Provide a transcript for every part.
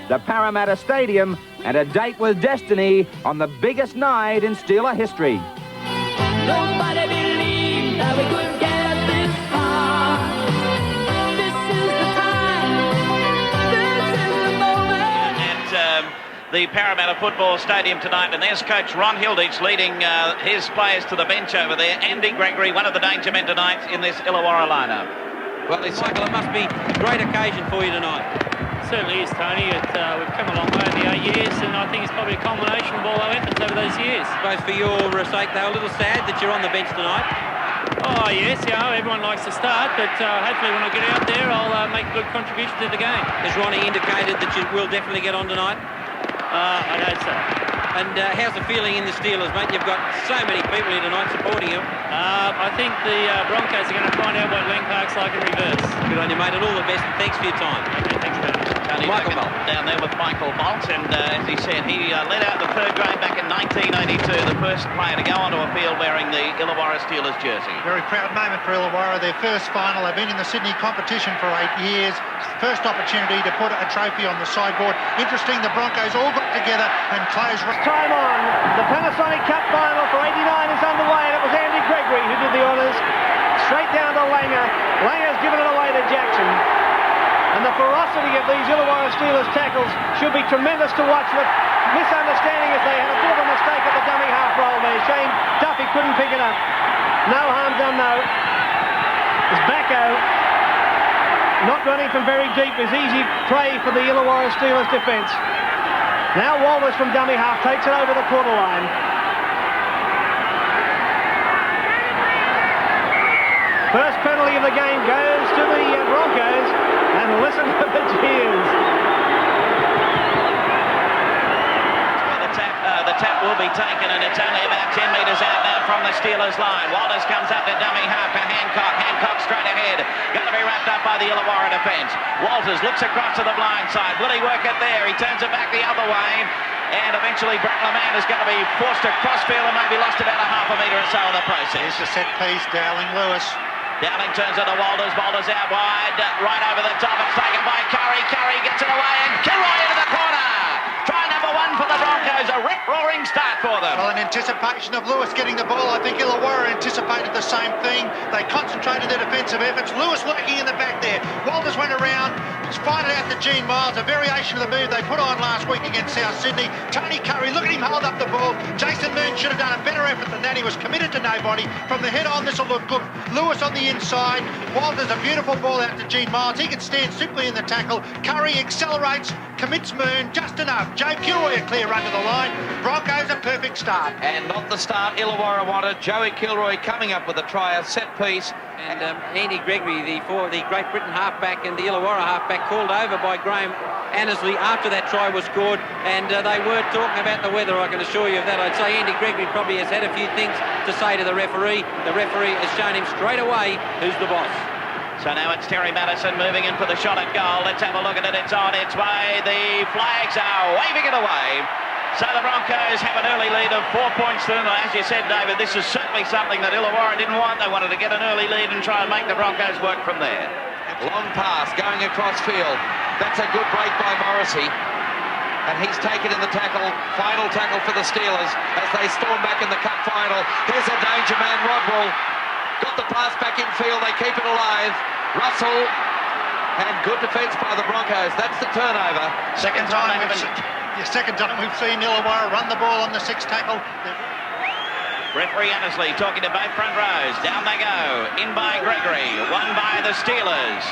the Parramatta Stadium, and a date with destiny on the biggest night in Steeler history. Nobody believed that we could get this far. This is the time. This is the moment. At the Parramatta Football Stadium tonight, and there's coach Ron Hilditch leading his players to the bench over there. Andy Gregory, one of the danger men tonight in this Illawarra lineup. Well, Michael, it must be a great occasion for you tonight. Certainly is, Tony. We've come a long way in the 8 years, and I think it's probably a culmination of all our efforts over those years. I suppose for your sake, they're a little sad that you're on the bench tonight. Oh, yes, everyone likes to start, but hopefully when I get out there, I'll make a good contribution to the game. Has Ronnie indicated that you will definitely get on tonight? I hope so. And how's the feeling in the Steelers, mate? You've got so many people here tonight supporting you. I think the Broncos are going to find out what Lang Park's like in reverse. Good on you, mate, and all the best, and thanks for your time. Okay, thanks very much. Tony Michael Bolt. down there with Michael Bolt, and as he said, he led out the third grade back in 1982, the first player to go onto a field wearing the Illawarra Steelers jersey. Very proud moment for Illawarra, their first final. They've been in the Sydney competition for 8 years. First opportunity to put a trophy on the sideboard. Interesting, the Broncos all got together and closed. Time on. The Panasonic Cup final for 89 is underway, and it was Andy Gregory who did the honours. Straight down to Langer. Langer's given it away to Jackson. And the ferocity of these Illawarra Steelers tackles should be tremendous to watch, with misunderstanding as they had a bit of a mistake at the dummy half roll there. Shane Duffy couldn't pick it up. No harm done though. It's Backo not running from very deep is easy play for the Illawarra Steelers defence. Now Walters from dummy half takes it over the quarter line. First penalty of the game goes to the Broncos, and listen to the cheers. Well, the tap will be taken, and it's only about 10 metres out now from the Steelers line. Walters comes up to dummy half to Hancock. Hancock straight ahead. Going to be wrapped up by the Illawarra defence. Walters looks across to the blind side. Will he work it there? He turns it back the other way. And eventually Brett Leman is going to be forced to crossfield and maybe lost about a half a metre or so in the process. Here's the set piece, Dowling Lewis. Dowling turns it to Walters. Walters out wide. Right over the top. It's taken by Curry. Curry gets it away, and Kilroy into the corner. Try number one for the Broncos. A rip-roaring start for them. Well, in anticipation of Lewis getting the ball, I think Illawarra anticipated the same thing. They concentrated their defensive efforts. Lewis working in the back there. Walters went around, fired it out to Gene Miles, a variation of the move they put on last week against South Sydney. Tony Curry, look at him hold up the ball. Jason Moon should have done a better effort than that. He was committed to nobody. From the head on, this will look good. Lewis on the inside. Walters, a beautiful ball out to Gene Miles. He can stand simply in the tackle. Curry accelerates, commits Moon just enough. Joe Kilroy a clear run to the line. Broncos a perfect start. And not the start Illawarra wanted. Joey Kilroy coming up with a try, a set piece. And Andy Gregory, the Great Britain halfback and the Illawarra halfback, called over by Graham Annesley after that try was scored, and they weren't talking about the weather, I can assure you of that. I'd say Andy Gregory probably has had a few things to say to the referee. The referee has shown him straight away who's the boss. So now it's Terry Madison moving in for the shot at goal. Let's have a look at it. It's on its way. The flags are waving it away. So the Broncos have an early lead of 4 points to them. As you said, David, this is certainly something that Illawarra didn't want. They wanted to get an early lead and try and make the Broncos work from there. Long pass going across field. That's a good break by Morrissey. And he's taken in the tackle, final tackle for the Steelers as they storm back in the cup final. Here's a danger man, Rodwell. Got the pass back in field, they keep it alive. Russell, and good defence by the Broncos. That's the turnover. Second time we've seen Illawarra run the ball on the sixth tackle. Referee Annesley talking to both front rows. Down they go. In by Gregory. Won by the Steelers.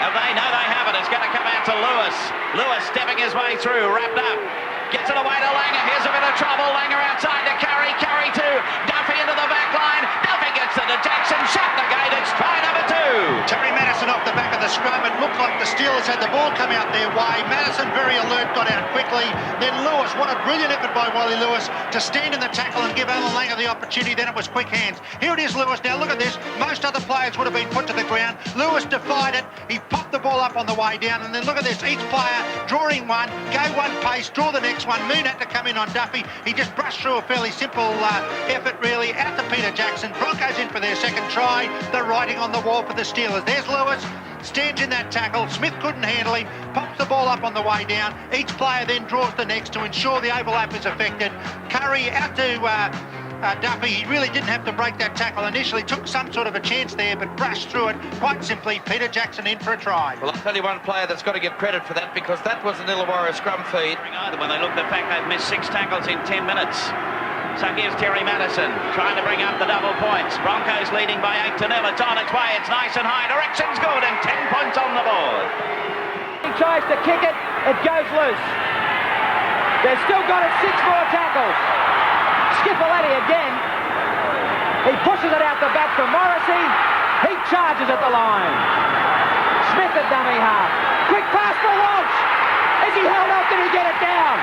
And they know they have it. It's going to come out to Lewis. Lewis stepping his way through. Wrapped up. Gets it away to Langer. Here's a bit of trouble. Langer outside to Curry. Curry to Duffy into the back line. Duffy gets it to Jackson. Shut the gate. It's try number 2. Terry Madison off the back of the scrum. It looked like the Steelers had the ball come out their way. Madison very alert, got out quickly. Then Lewis, what a brilliant effort by Wally Lewis to stand in the tackle and give Alan Langer the opportunity. Then it was quick hands. Here it is, Lewis. Now look at this. Most other players would have been put to the ground. Lewis defied it. He popped the ball up on the way down. And then look at this. Each player drawing one, go one pace, draw the next one. Moon had to come in on Duffy. He just brushed through a fairly simple effort, really. Out to Peter Jackson. Broncos in for their second try. The writing on the wall for the Steelers. There's Lewis. stands in that tackle. Smith couldn't handle him, pops the ball up on the way down. Each player then draws the next to ensure the overlap is affected. Curry out to Duffy. He really didn't have to break that tackle initially, took some sort of a chance there, but brushed through it. Quite simply, Peter Jackson in for a try. Well, I'll tell you one player that's got to get credit for that, because that was an Illawarra scrum feed. When they look at the fact they've missed 6 tackles in 10 minutes. So here's Terry Madison trying to bring up the double points. Broncos leading by 8-0. It's on its way. It's nice and high. Direction's good and 10 points on the board. He tries to kick it. It goes loose. They've still got it. 6 more tackles. Skiffaletti again. He pushes it out the back for Morrissey. He charges at the line. Smith at dummy half. Quick pass for Walsh. Is he held up? Did he get it down?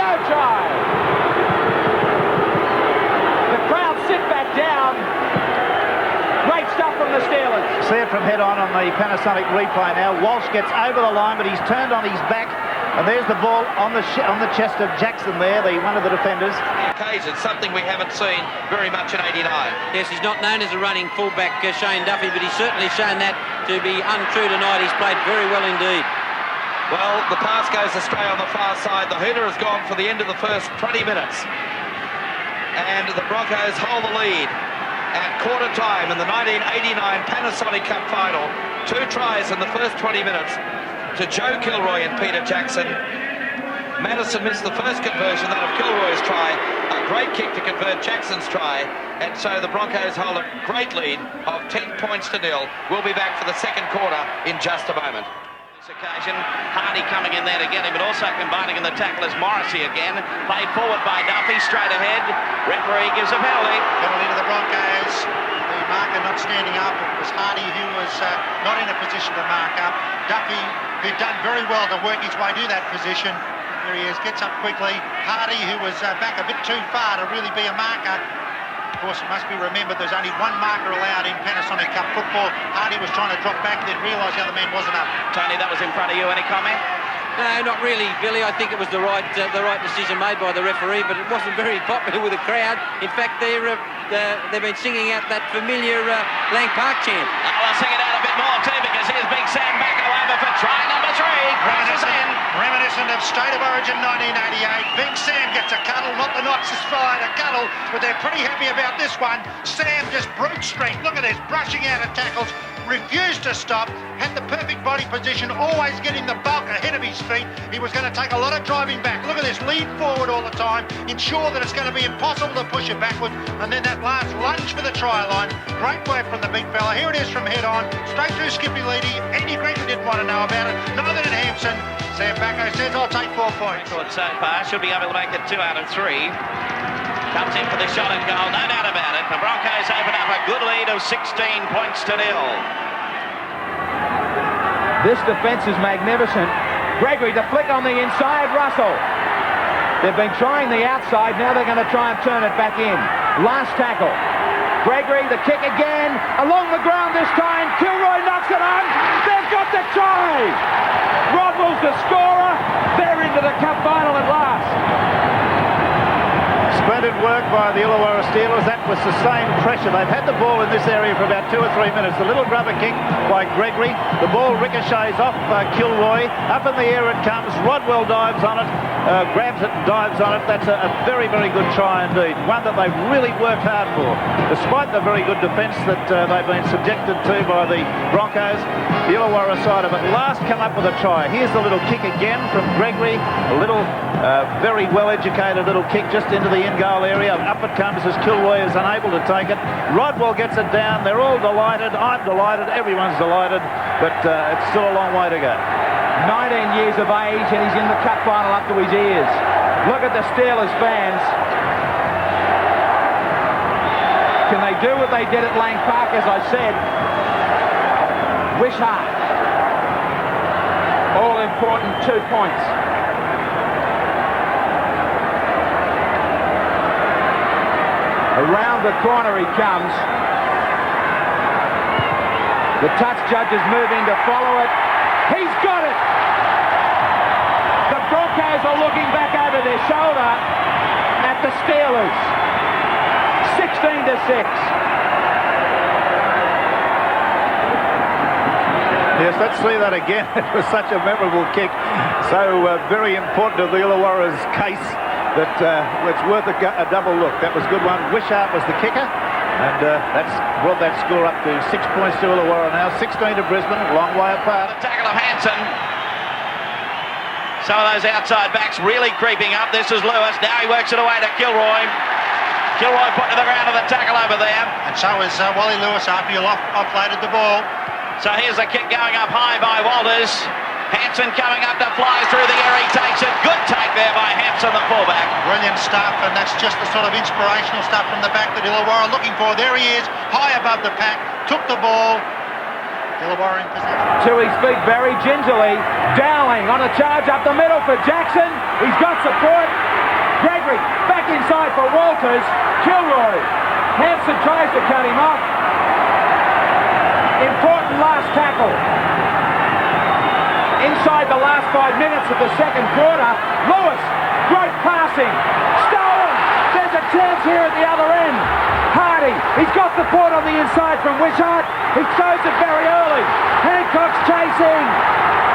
No try. The crowd sit back down. Great stuff from the Steelers. See it from head on the Panasonic replay now. Walsh gets over the line, but he's turned on his back. And there's the ball on the chest of Jackson there, one of the defenders. Occasion, something we haven't seen very much in 89. Yes, he's not known as a running fullback, Shane Duffy, but he's certainly shown that to be untrue tonight. He's played very well indeed. Well, the pass goes astray on the far side. The hooter has gone for the end of the first 20 minutes. And the Broncos hold the lead at quarter time in the 1989 Panasonic Cup final. 2 tries in the first 20 minutes to Joe Kilroy and Peter Jackson. Madison missed the first conversion, that of Kilroy's try. A great kick to convert Jackson's try. And so the Broncos hold a great lead of 10 points to 0. We'll be back for the second quarter in just a moment. This occasion, Hardy coming in there to get him, but also combining in the tackle is Morrissey again. Played forward by Duffy, straight ahead. Referee gives a penalty. Penalty to the Broncos. The marker not standing up. It was Hardy who was not in a position to mark up. Duffy, who'd done very well to work his way to that position. There he is, gets up quickly. Hardy, who was back a bit too far to really be a marker. Of course, it must be remembered there's only 1 marker allowed in Panasonic Cup football. Hardy was trying to drop back, then realised the other man wasn't up. Tony, that was in front of you. Any comment? No, not really, Billy. I think it was the right decision made by the referee, but it wasn't very popular with the crowd. In fact, they've been singing out that familiar Lang Park chant. Oh, I'll sing it out a bit more too, because here's Big Sam back over for try number 3. Crosses in. Reminiscent of State of Origin 1988. Big Sam gets a cuddle, not the Knox's fly, a cuddle, but they're pretty happy about this one. Sam just brute strength. Look at this, brushing out of tackles. Refused to stop, had the perfect body position, always getting the bulk ahead of his feet. He was going to take a lot of driving back. Look at this, lead forward all the time, ensure that it's going to be impossible to push it backward, and then that last lunge for the try line. Great work from the big fella. Here it is from head on, straight through Skippy Leedy. Andy Gregory didn't want to know about it, neither did Hampson. Sam Bacco says, I'll take 4 points. Record so far, should be able to make it 2 out of 3. Comes in for the shot and goal, no doubt about it. The Broncos open up a good lead of 16 points to 0. This defence is magnificent. Gregory, the flick on the inside, Russell. They've been trying the outside, now they're going to try and turn it back in. Last tackle. Gregory, the kick again, along the ground this time. Kilroy knocks it on. They've got the try. Rodwell's the scorer. They're into the cup final at last. Splendid work by the Illawarra Steelers. That was sustained pressure. They've had the ball in this area for about 2 or 3 minutes. The little grubber kick by Gregory. The ball ricochets off Kilroy. Up in the air it comes. Rodwell dives on it, grabs it and dives on it. That's a very, very good try indeed. One that they've really worked hard for. Despite the very good defence that they've been subjected to by the Broncos, the Illawarra side of it last come up with a try. Here's the little kick again from Gregory. A little very well-educated little kick just into the end goal area. Up it comes as Kilroy is unable to take it. Rodwell gets it down. They're all delighted. I'm delighted. Everyone's delighted. But it's still a long way to go. 19 years of age and he's in the cup final up to his ears. Look at the Steelers fans. Can they do what they did at Lang Park, as I said? Wish hard. All important 2 points. Around the corner he comes. The touch judges moving to follow it. He's got it! The Broncos are looking back over their shoulder at the Steelers. 16-6. Yes, let's see that again. It was such a memorable kick. So very important to the Illawarra's case that it's worth a double look. That was a good one. Wishart was the kicker. And that's brought that score up to 6 points to Illawarra now. 16 to Brisbane, long way apart. The tackle of Hanson. Some of those outside backs really creeping up. This is Lewis. Now he works it away to Kilroy. Kilroy put to the ground of the tackle over there. And so is Wally Lewis after you offloaded the ball. So here's the kick going up high by Walters. Hanson coming up to fly through the air. He takes it. Good take there by Hanson, the fullback. Brilliant stuff, and that's just the sort of inspirational stuff from the back that Illawarra are looking for. There he is, high above the pack, took the ball. Illawarra in possession. To his feet very gingerly. Dowling on a charge up the middle for Jackson. He's got support. Gregory back inside for Walters. Kilroy. Hanson tries to cut him off. Important last tackle. Inside the last 5 minutes of the second quarter. Lewis, great passing. Stolen. There's a chance here at the other end. Hardy, he's got support on the inside from Wishart. He throws it very early. Hancock's chasing.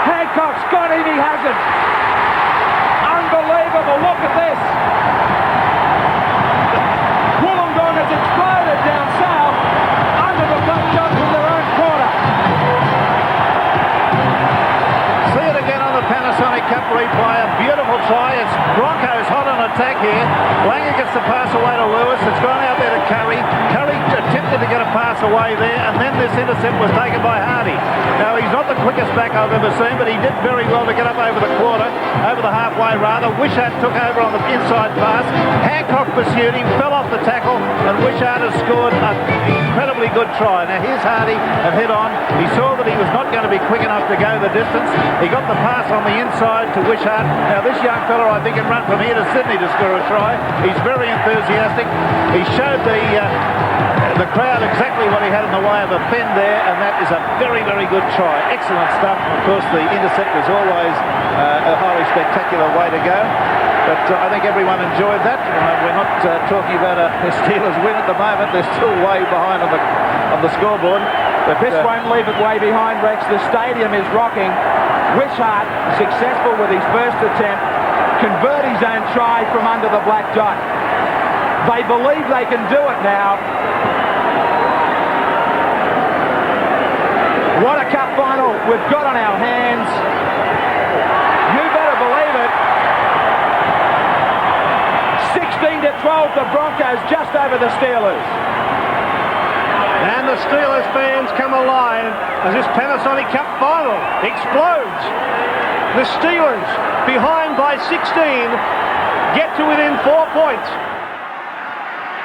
Hancock's got him, he hasn't. Unbelievable, look at this. Wollongong has exploded down south under the black jump from their own quarter. See it again on the Panasonic Cup replay. A beautiful try. It's Broncos hot on attack here. Langer gets the pass away to Lewis. It's gone out there to Curry. Curry attempted to get a pass away there, and then this intercept was taken by Hardy. Now, he's not the quickest back I've ever seen, but he did very well to get up over the quarter, over the halfway rather. Wishart took over on the inside pass. Hancock pursued him, fell off the tackle, and Wishart has scored an incredibly good try. Now, here's Hardy and head on. He saw that he was not going to be quick enough to go the distance. He got the pass on the inside to Wishart. Now, this young fella, I think, can run from here to Sydney to score a try. He's very enthusiastic. He showed the crowd exactly what he had in the way of a pen there, and that is a very, very good try. Excellent stuff. Of course, the intercept was always a highly spectacular way to go. But I think everyone enjoyed that. We're not talking about a Steelers win at the moment. They're still way behind on the scoreboard. But This won't leave it way behind, Rex. The stadium is rocking. Wishart, successful with his first attempt, convert his own try from under the black dot. They believe they can do it now. What a cup final we've got on our hands. You better believe it. 16-12, the Broncos just over the Steelers. And the Steelers fans come alive as this Panasonic Cup final explodes. The Steelers, behind by 16, get to within 4 points.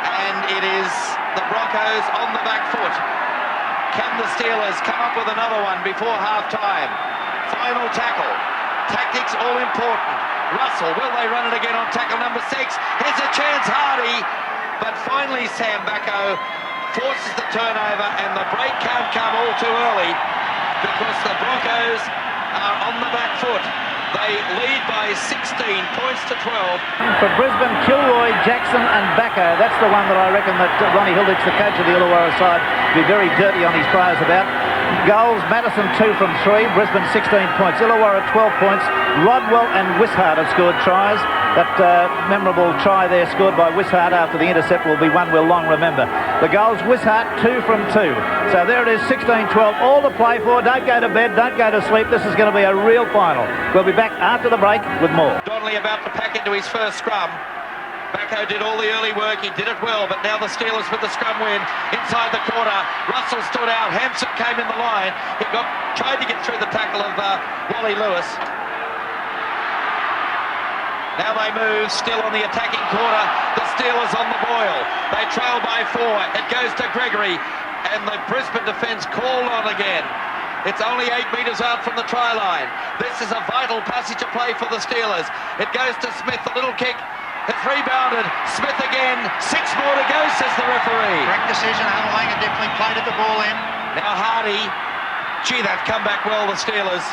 And it is the Broncos on the back foot. Can the Steelers come up with another one before half-time? Final tackle. Tactics all important. Russell, will they run it again on tackle number 6? Here's a chance, Hardy. But finally, Sam Bacco forces the turnover, and the break can't come all too early because the Broncos are on the back foot. They lead by 16 points to 12. For Brisbane, Kilroy, Jackson and Bacco. That's the one that I reckon that Ronnie Hilditch, the coach of the Illawarra side, will be very dirty on his players about. Goals, Madison 2 from 3, Brisbane 16 points, Illawarra 12 points. Rodwell and Wishart have scored tries. That memorable try there scored by Wishart after the intercept will be one we'll long remember. The goals, Wishart 2 from 2. So there it is, 16-12, all to play for. Don't go to bed, don't go to sleep. This is going to be a real final. We'll be back after the break with more. Donnelly about to pack into his first scrum. Bacco did all the early work, he did it well, but now the Steelers with the scrum win. Inside the corner, Russell stood out, Hampson came in the line. He tried to get through the tackle of Wally Lewis. Now they move, still on the attacking quarter. The Steelers on the boil. They trail by 4. It goes to Gregory. And the Brisbane defence called on again. It's only 8 metres out from the try line. This is a vital passage of play for the Steelers. It goes to Smith, the little kick. It's rebounded. Smith again. 6 more to go, says the referee. Correct decision. Langer definitely played at the ball in. Now Hardy. Gee, they've come back well, the Steelers.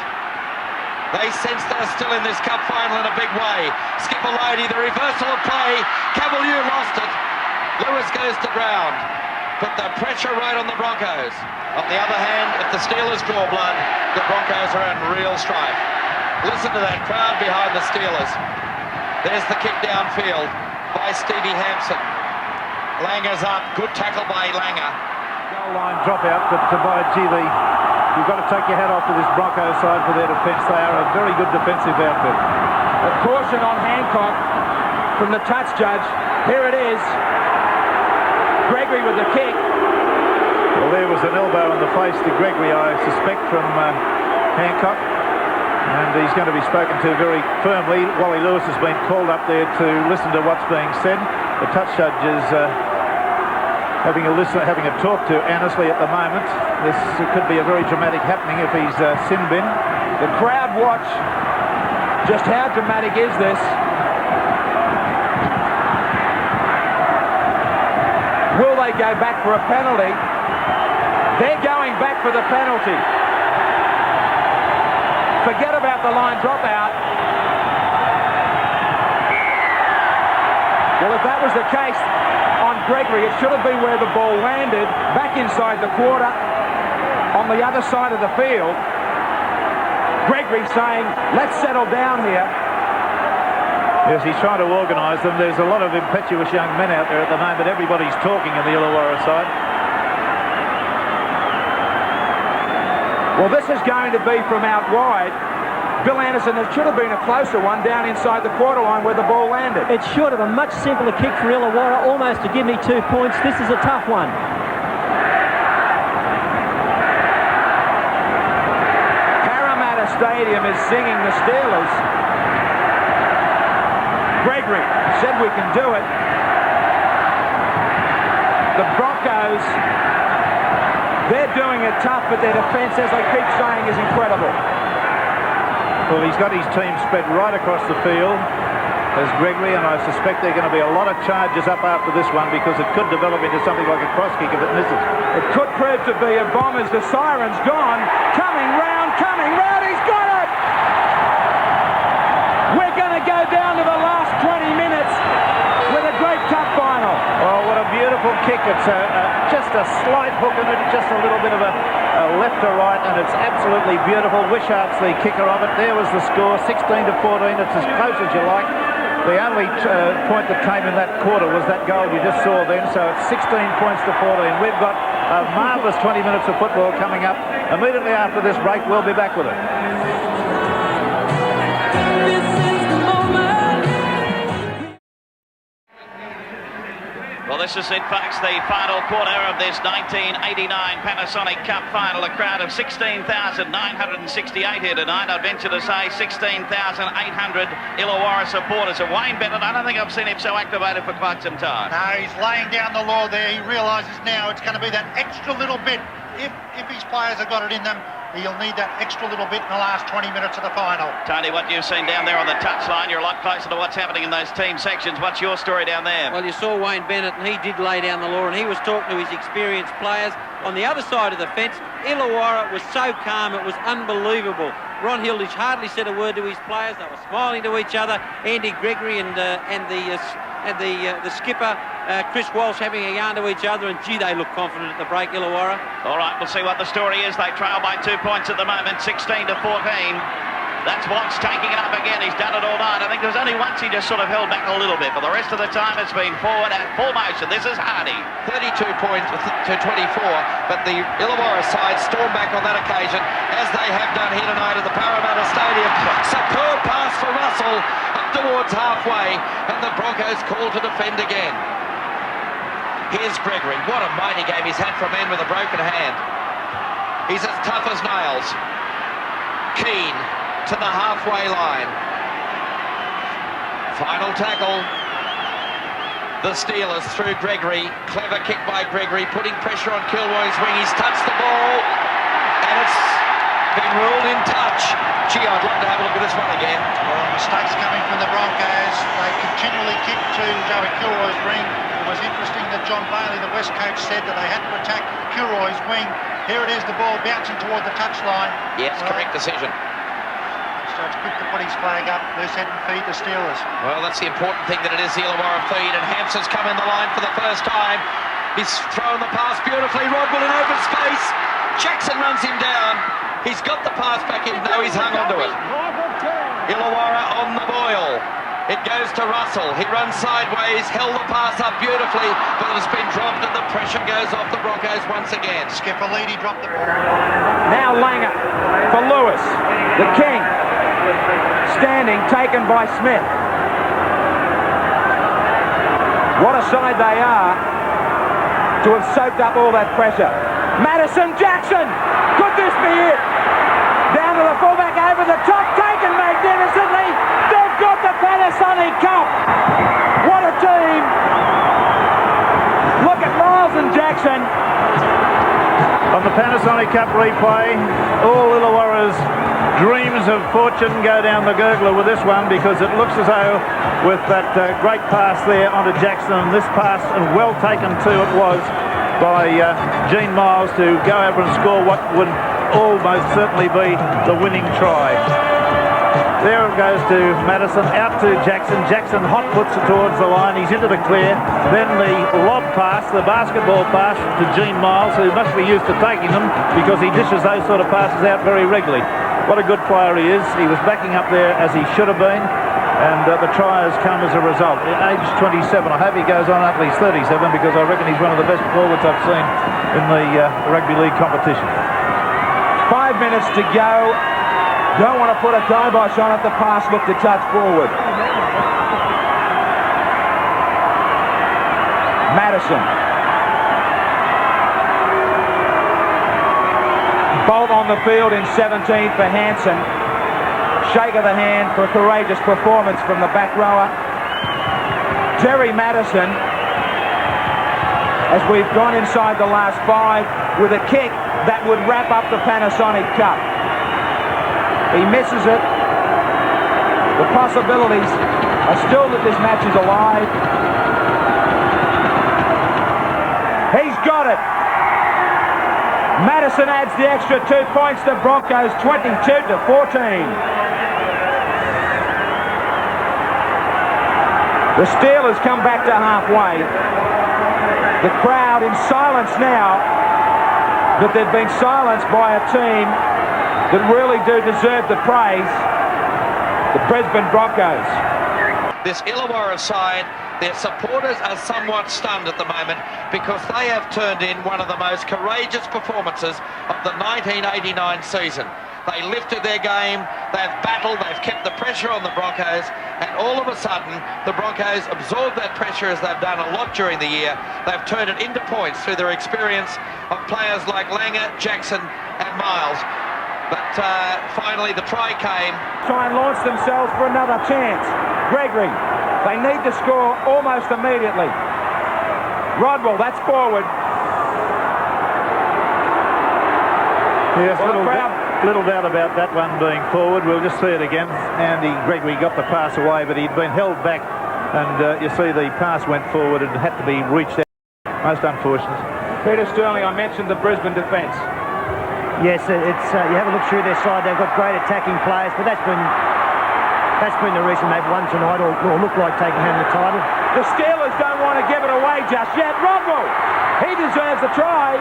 They sense they're still in this cup final in a big way. Skipper Lodi, the reversal of play. Cavalier lost it. Lewis goes to ground. put the pressure right on the Broncos. On the other hand, if the Steelers draw blood, the Broncos are in real strife. Listen to that crowd behind the Steelers. There's the kick downfield by Stevie Hampson. Langer's up. Good tackle by Langer. Goal line dropout, but you've got to take your hat off to this Broncos side for their defence. They are a very good defensive outfit. A caution on Hancock from the touch judge. Here it is. Gregory with the kick. Well, there was an elbow in the face to Gregory, I suspect, from Hancock. And he's going to be spoken to very firmly. Wally Lewis has been called up there to listen to what's being said. The touch judge is having a talk to Annesley at the moment. This could be a very dramatic happening if he's sin bin. The crowd watch. Just how dramatic is this? Will they go back for a penalty? They're going back for the penalty. Forget about the line dropout. Well, if that was the case on Gregory, it should have been where the ball landed, back inside the quarter, on the other side of the field. Gregory saying, let's settle down here. Yes, he's trying to organise them. There's a lot of impetuous young men out there at the moment. Everybody's talking in the Illawarra side. Well, this is going to be from out wide. Bill Anderson, it should have been a closer one down inside the quarter line where the ball landed. It should have a much simpler kick for Illawarra, almost to give me 2 points. This is a tough one. Parramatta Stadium is singing the Steelers. Gregory said we can do it. The Broncos, they're doing it tough, but their defence, as I keep saying, is incredible. Well, he's got his team spread right across the field as Gregory, and I suspect there are going to be a lot of charges up after this one because it could develop into something like a cross kick if it misses. It could prove to be a bomb as the siren's gone. Coming round, he's got it! We're going to go down to the last 20 minutes with a great cup final. Oh, what a beautiful kick. It's just a slight hook in it, just a little bit of a left to right, and it's absolutely beautiful. Wishart's the kicker of it. There was the score, 16-14. It's as close as you like. The only point that came in that quarter was that goal you just saw then, so it's 16 points to 14. We've got a marvellous 20 minutes of football coming up. Immediately after this break, we'll be back with it. Well, this is it, folks, the final quarter of this 1989 Panasonic Cup final. A crowd of 16,968 here tonight. I'd venture to say 16,800 Illawarra supporters. And Wayne Bennett, I don't think I've seen him so activated for quite some time. No, he's laying down the law there. He realises now it's going to be that extra little bit. If his players have got it in them, he'll need that extra little bit in the last 20 minutes of the final. Tony, what you've seen down there on the touchline, you're a lot closer to what's happening in those team sections. What's your story down there? Well, you saw Wayne Bennett, and he did lay down the law, and he was talking to his experienced players. On the other side of the fence, Illawarra was so calm, it was unbelievable. Ron Hilditch hardly said a word to his players. They were smiling to each other. Andy Gregory and the skipper, Chris Walsh, having a yarn to each other, and gee, they look confident at the break, Illawarra. All right, we'll see what the story is. They trail by 2 points at the moment, 16-14. That's Watts taking it up again. He's done it all night. I think there's only once he just sort of held back a little bit, but the rest of the time it's been forward at full motion. This is Hardy. 32 points to 24, but the Illawarra side stormed back on that occasion, as they have done here tonight at the Parramatta Stadium. Superb pass for Russell up towards halfway, and the Broncos call to defend again. Here's Gregory. What a mighty game he's had for a man with a broken hand. He's as tough as nails. Keen to the halfway line. Final tackle. The Steelers through Gregory. Clever kick by Gregory, putting pressure on Kilroy's wing. He's touched the ball, and it's been ruled in touch. Gee, I'd love to have a look at this one again. Well, mistakes coming from the Broncos. They continually kick to Joey Kilroy's ring. It was interesting that John Bailey, the West coach, said that they had to attack Kilroy's wing. Here it is, the ball bouncing toward the touchline. Yes, correct decision. So it's quick to put his flag up, loose head and feed the Steelers. Well, that's the important thing, that it is the Illawarra feed, and Hampson's come in the line for the first time. He's thrown the pass beautifully. Rodwell in open space. Jackson runs him down. He's got the pass back in. No, he's hung onto it. Illawarra on the boil. It goes to Russell. He runs sideways, held the pass up beautifully, but it's been dropped and the pressure goes off the Broncos once again. Skipperlidi dropped the... Now Langer for Lewis. The King. Standing, taken by Smith. What a side they are to have soaked up all that pressure. Madison, Jackson. Could this be it? Down to the fullback, over the top, taken magnificently. They've got the Panasonic Cup. What a team. Look at Miles and Jackson. On the Panasonic Cup replay, all Illawarra's dreams of fortune go down the gurgler with this one, because it looks as though with that great pass there onto Jackson, and this pass, and well taken too it was, by Gene Miles to go over and score what would almost certainly be the winning try. There it goes to Madison, out to Jackson. Jackson hot puts it towards the line. He's into the clear. Then the lob pass, the basketball pass to Gene Miles, who must be used to taking them because he dishes those sort of passes out very regularly. What a good player he is. He was backing up there as he should have been. And the try has come as a result. At age 27, I hope he goes on until he's 37, because I reckon he's one of the best forwards I've seen in the rugby league competition. 5 minutes to go. Don't want to put a kibosh on it. The pass looked a touch forward. Madison. Bolt on the field in 17th for Hansen. Shake of the hand for a courageous performance from the back rower. Terry Madison, as we've gone inside the last 5, with a kick that would wrap up the Panasonic Cup. He misses it. The possibilities are still that this match is alive. He's got it. Madison adds the extra 2 points. The Broncos 22-14. The Steelers come back to halfway. The crowd in silence now, that they've been silenced by a team that really do deserve the praise, the Brisbane Broncos. This Illawarra side, their supporters are somewhat stunned at the moment, because they have turned in one of the most courageous performances of the 1989 season. They lifted their game, they've battled, they've kept the pressure on the Broncos, and all of a sudden the Broncos absorbed that pressure, as they've done a lot during the year. They've turned it into points through their experience of players like Langer, Jackson and Miles. But finally the try came. Try and launch themselves for another chance. Gregory, they need to score almost immediately. Rodwell, that's forward. Yes, little doubt about that one being forward. We'll just see it again. Andy Gregory got the pass away, but he'd been held back, and you see the pass went forward and had to be reached out. Most unfortunate. Peter Sterling, I mentioned the Brisbane defence. Yes, it's you have a look through their side. They've got great attacking players, but that's been the reason they've won tonight, or look like taking home the title. The Steelers don't want to give it away just yet. Rodwell, he deserves a try.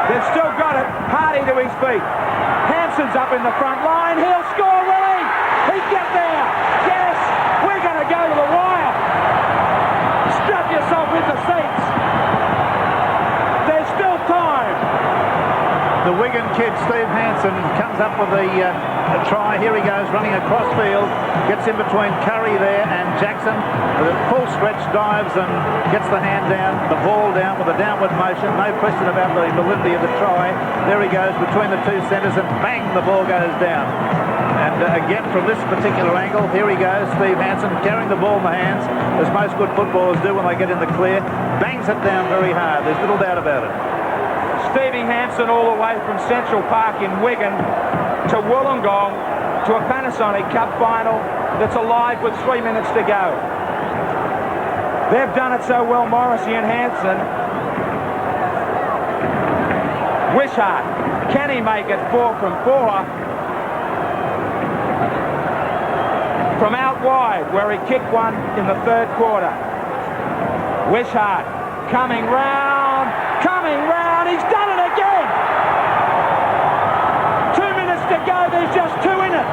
They've still got it. Hardy to his feet. Hanson's up in the front line. He'll score, will he? He get there. Yes, we're going to go to the wire. Strap yourself into seats. There's still time. The Wigan kid, Steve Hansen, comes up with a try. Here he goes, running across field. Gets in between Curry there and Jackson. With a full stretch, dives and gets the hand down, the ball down with a downward motion. No question about the validity of the try. There he goes between the two centres, and bang, the ball goes down. And again, from this particular angle, here he goes, Steve Hansen, carrying the ball in the hands, as most good footballers do when they get in the clear. Bangs it down very hard. There's little doubt about it. Stevie Hansen all the way from Central Park in Wigan to Wollongong to a Panasonic Cup final that's alive with 3 minutes to go. They've done it so well, Morrissey and Hansen. Wishart, can he make it 4 from 4? From out wide, where he kicked one in the third quarter. Wishart coming round, he's done it again! 2 minutes to go, there's just 2 in it.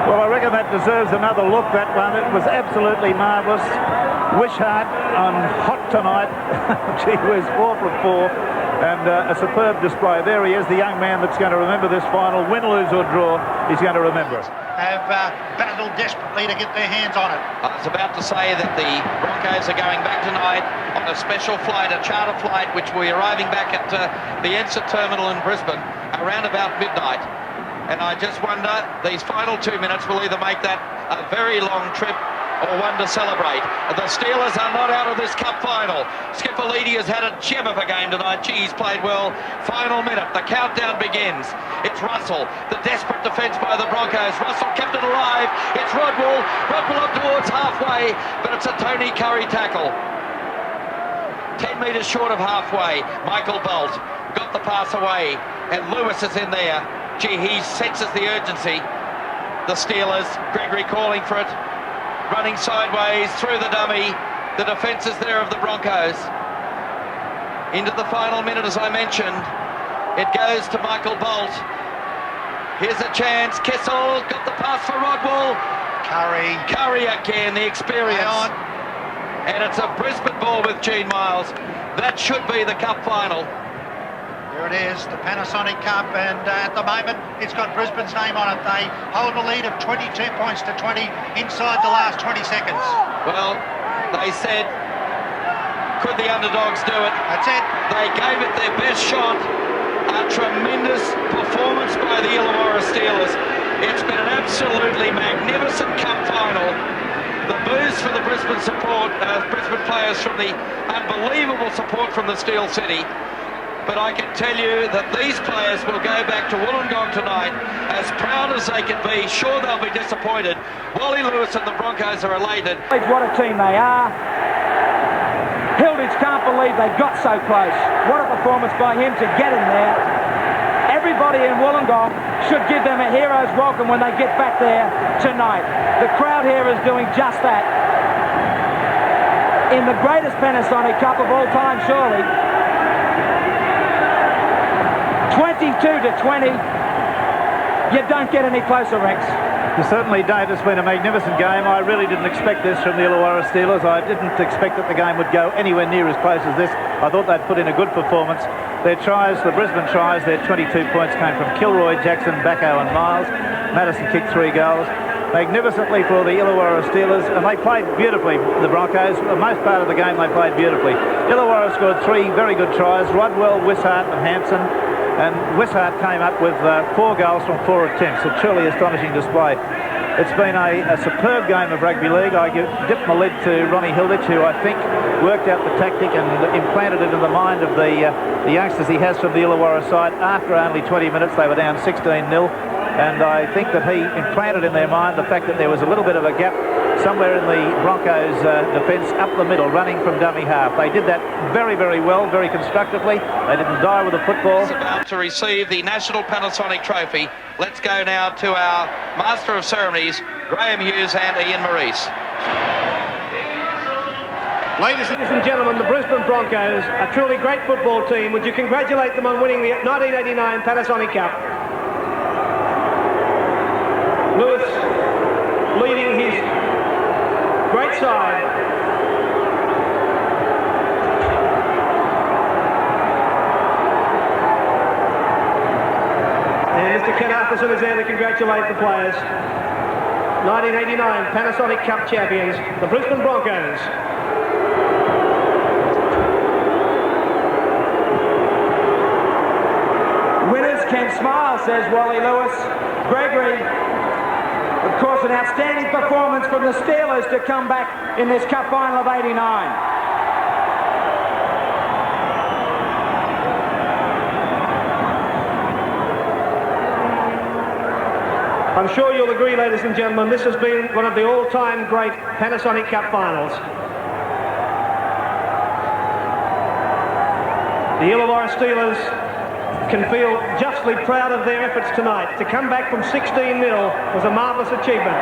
Well, I reckon that deserves another look, that one. It was absolutely marvellous. Wishart on hot tonight. Gee whiz, 4 from 4. And a superb display. There he is, the young man that's going to remember this final. Win, lose or draw, he's going to remember it. Have battled desperately to get their hands on it. I was about to say that the Broncos are going back tonight on a special flight, a charter flight, which will be arriving back at the Ensa terminal in Brisbane around about midnight. And I just wonder, these final 2 minutes will either make that a very long trip or one to celebrate. The Steelers are not out of this cup final. Skipper Leedy has had a gem of a game tonight. Gee, he's played well. Final minute, the countdown begins. It's Russell, the desperate defence by the Broncos. Russell kept it alive. It's Rodwell. Rodwell up towards halfway, but it's a Tony Curry tackle. 10 metres short of halfway. Michael Bolt got the pass away, and Lewis is in there. Gee, he senses the urgency. The Steelers, Gregory calling for it. Running sideways through the dummy. The defence is there of the Broncos. Into the final minute, as I mentioned. It goes to Michael Bolt. Here's a chance. Kessel got the pass for Rodwell. Curry again, the experience. And it's a Brisbane ball with Gene Miles. That should be the cup final. There it is, the Panasonic Cup, and at the moment it's got Brisbane's name on it. They hold a lead of 22 points to 20 inside the last 20 seconds. Well, they said, could the underdogs do it? That's it. They gave it their best shot. A tremendous performance by the Illawarra Steelers. It's been an absolutely magnificent cup final. The booze for the Brisbane Brisbane players from the unbelievable support from the Steel City. But I can tell you that these players will go back to Wollongong tonight as proud as they can be. Sure, they'll be disappointed. Wally Lewis and the Broncos are elated. What a team they are. Hilditch can't believe they got so close. What a performance by him to get in there. Everybody in Wollongong should give them a hero's welcome when they get back there tonight. The crowd here is doing just that. In the greatest Panasonic Cup of all time, surely. 22 to 20. You don't get any closer, Rex. You certainly don't. It's been a magnificent game. I really didn't expect this from the Illawarra Steelers. I didn't expect that the game would go anywhere near as close as this. I thought they'd put in a good performance. Their tries, the Brisbane tries, their 22 points came from Kilroy, Jackson, Bacco and Miles. Madison kicked 3 goals. Magnificently for the Illawarra Steelers, and they played beautifully, the Broncos. The most part of the game they played beautifully. Illawarra scored 3 very good tries, Rodwell, Wishart and Hampson. And Wishart came up with 4 goals from 4 attempts. A truly astonishing display. It's been a superb game of rugby league. I dipped my lid to Ronnie Hilditch, who I think worked out the tactic and implanted it in the mind of the youngsters he has from the Illawarra side. After only 20 minutes, they were down 16-0. And I think that he implanted in their mind the fact that there was a little bit of a gap somewhere in the Broncos' defence up the middle, running from dummy half. They did that very, very well, very constructively. They didn't die with the football. About to receive the National Panasonic Trophy. Let's go now to our Master of Ceremonies, Graham Hughes and Ian Maurice. Ladies and gentlemen, the Brisbane Broncos, a truly great football team. Would you congratulate them on winning the 1989 Panasonic Cup? Lewis leading his great side. And Mr. Ken Arthurson is there to congratulate the players. 1989 Panasonic Cup champions, the Brisbane Broncos. Winners can smile, says Wally Lewis. Gregory, of course, an outstanding performance from the Steelers to come back in this cup final of 89. I'm sure you'll agree, ladies and gentlemen, this has been one of the all-time great Panasonic Cup finals. The Illawarra Steelers can feel justly proud of their efforts tonight. To come back from 16-0 was a marvellous achievement.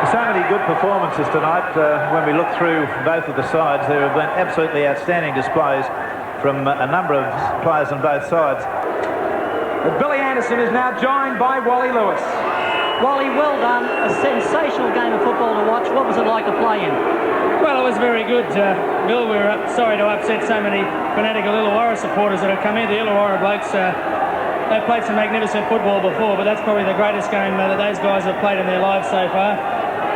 So many good performances tonight. When we look through both of the sides, there have been absolutely outstanding displays from a number of players on both sides. But Billy Anderson is now joined by Wally Lewis. Wally, well done. A sensational game of football to watch. What was it like to play in? Well, it was very good, Bill. We're sorry to upset so many fanatical Illawarra supporters that have come here. The Illawarra blokes, they've played some magnificent football before, but that's probably the greatest game that those guys have played in their lives so far.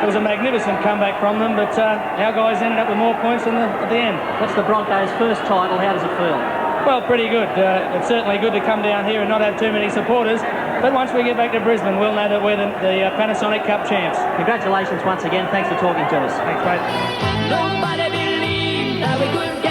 It was a magnificent comeback from them, but our guys ended up with more points at the end. That's the Broncos' first title. How does it feel? Well, pretty good. It's certainly good to come down here and not have too many supporters. But once we get back to Brisbane, we'll know that we're the Panasonic Cup champs. Congratulations once again. Thanks for talking to us. Thanks, mate. Nobody believed that we could